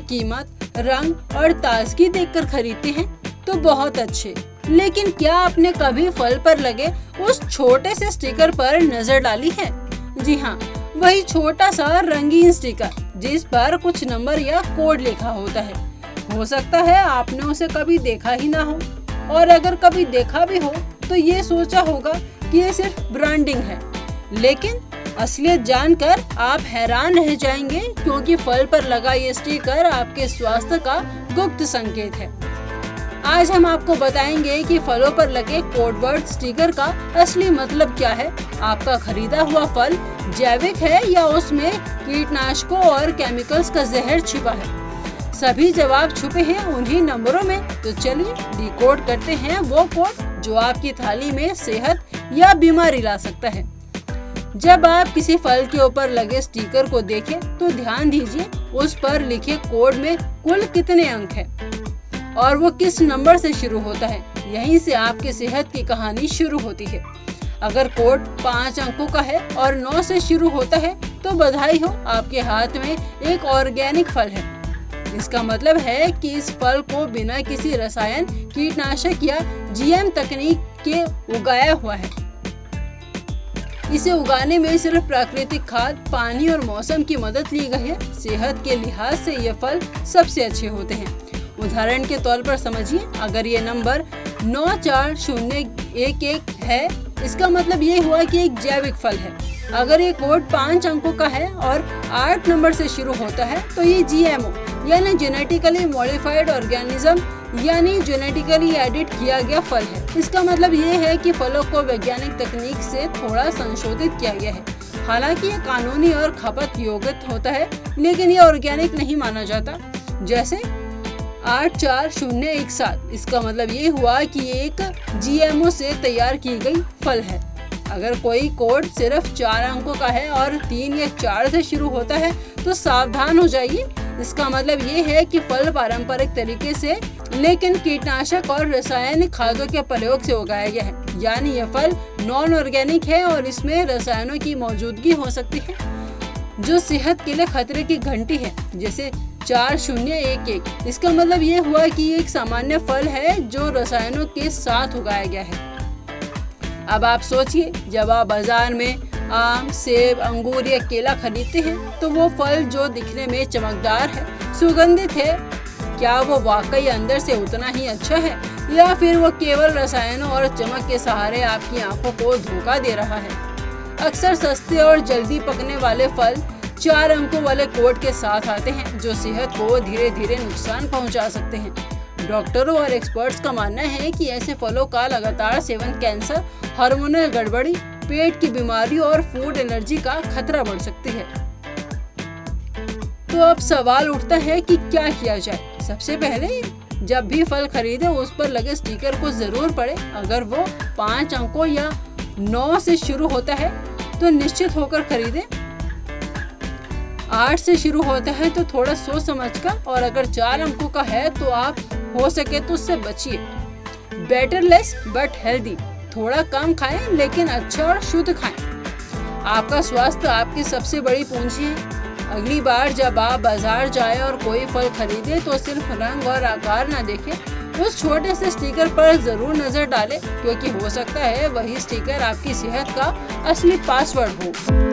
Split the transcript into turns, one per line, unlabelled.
कीमत, रंग और ताजगी देखकर खरीदते हैं तो बहुत अच्छे, लेकिन क्या आपने कभी फल पर लगे उस छोटे से स्टिकर पर नजर डाली है? जी हाँ, वही छोटा सा रंगीन स्टिकर जिस पर कुछ नंबर या कोड लिखा होता है। हो सकता है आपने उसे कभी देखा ही ना हो, और अगर कभी देखा भी हो तो ये सोचा होगा कि ये सिर्फ ब्रांडिंग है, लेकिन असलियत जानकर आप हैरान रह जाएंगे, क्योंकि फल पर लगा ये स्टिकर आपके स्वास्थ्य का गुप्त संकेत है। आज हम आपको बताएंगे कि फलों पर लगे कोडवर्ड स्टिकर का असली मतलब क्या है, आपका खरीदा हुआ फल जैविक है या उसमें कीटनाशकों और केमिकल्स का जहर छिपा है। सभी जवाब छुपे हैं उन्हीं नंबरों में, तो चलिए डिकोड करते हैं वो कोड जो आपकी थाली में सेहत या बीमारी ला सकता है। जब आप किसी फल के ऊपर लगे स्टिकर को देखें तो ध्यान दीजिए उस पर लिखे कोड में कुल कितने अंक हैं और वो किस नंबर से शुरू होता है। यहीं से आपकी सेहत की कहानी शुरू होती है। अगर कोड 5 अंकों का है और 9 से शुरू होता है तो बधाई हो, आपके हाथ में एक ऑर्गेनिक फल है। इसका मतलब है कि इस फल को बिना किसी रसायन, कीटनाशक या जीएम तकनीक के उगाया हुआ है। इसे उगाने में सिर्फ प्राकृतिक खाद, पानी और मौसम की मदद ली गई है। सेहत के लिहाज से ये फल सबसे अच्छे होते हैं। उदाहरण के तौर पर समझिए, अगर ये नंबर 94011 है, इसका मतलब ये हुआ कि एक जैविक फल है। अगर ये कोड 5 अंकों का है और 8 नंबर से शुरू होता है तो ये जीएमओ यानी जेनेटिकली मॉडिफाइड ऑर्गेनिज्म यानी जेनेटिकली एडिट किया गया फल है। इसका मतलब ये है कि फलों को वैज्ञानिक तकनीक से थोड़ा संशोधित किया गया है। हालांकि ये कानूनी और खपत योग्य होता है, लेकिन ये ऑर्गेनिक नहीं माना जाता। जैसे 84017, इसका मतलब ये हुआ कि एक जीएमओ से तैयार की गई फल है। अगर कोई कोड सिर्फ 4 अंकों का है और 3 या 4 से शुरू होता है तो सावधान हो जाइए। इसका मतलब ये है कि फल पारंपरिक तरीके से, लेकिन कीटनाशक और रासायनिक खादों के प्रयोग से उगाया गया है, यानी यह फल नॉन ऑर्गेनिक है और इसमें रसायनों की मौजूदगी हो सकती है जो सेहत के लिए खतरे की घंटी है। जैसे 4011, इसका मतलब ये हुआ कि ये एक सामान्य फल है जो रसायनों के साथ उगाया गया है। अब आप सोचिए, जब आप बाजार में आम, सेब, अंगूर या केला खरीदते हैं तो वो फल जो दिखने में चमकदार है, सुगंधित है, क्या वो वाकई अंदर से उतना ही अच्छा है या फिर वो केवल रसायनों और चमक के सहारे आपकी आंखों को धोखा दे रहा है? अक्सर सस्ते और जल्दी पकने वाले फल 4 अंकों वाले कोड के साथ आते हैं जो सेहत को धीरे धीरे नुकसान पहुंचा सकते हैं। डॉक्टरों और एक्सपर्ट्स का मानना है कि ऐसे फलों का लगातार सेवन कैंसर, हार्मोनल गड़बड़ी, पेट की बीमारी और फूड एलर्जी का खतरा बढ़ सकती है। तो अब सवाल उठता है कि क्या किया जाए। सबसे पहले जब भी फल खरीदे उस पर लगे स्टिकर को जरूर पढ़े। अगर वो 5 अंकों या 9 से शुरू होता है तो निश्चित होकर खरीदे। 8 से शुरू होता है तो थोड़ा सोच समझकर, और अगर 4 अंकों का है तो आप हो सके तो उससे बचिए। बेटर लेस बट हेल्दी, थोड़ा कम खाएं लेकिन अच्छा और शुद्ध खाएं। आपका स्वास्थ्य आपकी सबसे बड़ी पूंजी है। अगली बार जब आप बाजार जाएं और कोई फल खरीदें तो सिर्फ रंग और आकार ना देखें, उस छोटे से स्टिकर पर जरूर नजर डालें, क्योंकि हो सकता है वही स्टिकर आपकी सेहत का असली पासवर्ड हो।